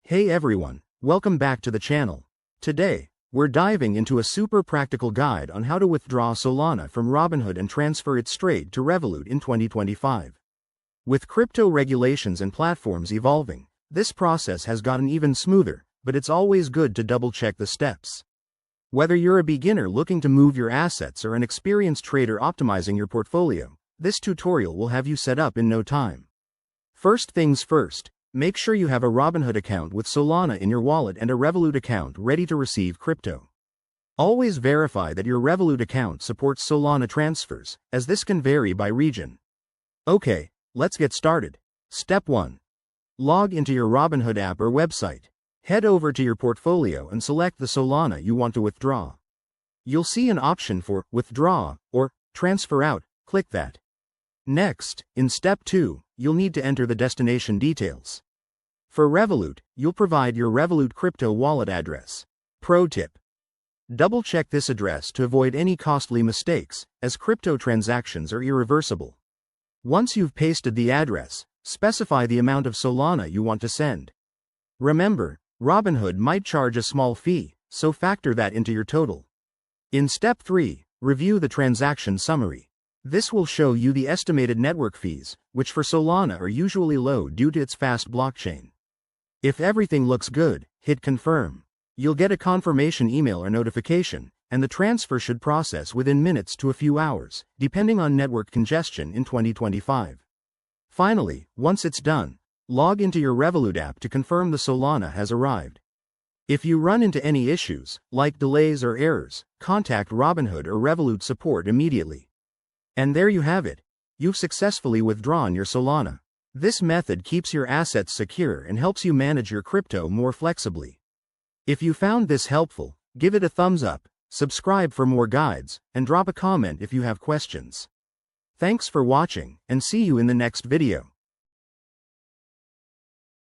Hey everyone, welcome back to the channel. Today, we're diving into a super practical guide on how to withdraw Solana from Robinhood and transfer it straight to Revolut in 2025. With crypto regulations and platforms evolving, this process has gotten even smoother, but it's always good to double-check the steps. Whether you're a beginner looking to move your assets or an experienced trader optimizing your portfolio, this tutorial will have you set up in no time. First things first, make sure you have a Robinhood account with Solana in your wallet and a Revolut account ready to receive crypto. Always verify that your Revolut account supports Solana transfers, as this can vary by region. Okay, let's get started. Step 1. Log into your Robinhood app or website. Head over to your portfolio and select the Solana you want to withdraw. You'll see an option for Withdraw or Transfer Out. Click that. Next, in Step 2, you'll need to enter the destination details. For Revolut, you'll provide your Revolut crypto wallet address. Pro tip: double-check this address to avoid any costly mistakes, as crypto transactions are irreversible. Once you've pasted the address, specify the amount of Solana you want to send. Remember, Robinhood might charge a small fee, so factor that into your total. In Step 3, review the transaction summary. This will show you the estimated network fees, which for Solana are usually low due to its fast blockchain. If everything looks good, hit Confirm. You'll get a confirmation email or notification, and the transfer should process within minutes to a few hours, depending on network congestion in 2025. Finally, once it's done, log into your Revolut app to confirm the Solana has arrived. If you run into any issues, like delays or errors, contact Robinhood or Revolut support immediately. And there you have it. You've successfully withdrawn your Solana. This method keeps your assets secure and helps you manage your crypto more flexibly. If you found this helpful, give it a thumbs up, subscribe for more guides, and drop a comment if you have questions. Thanks for watching, and see you in the next video.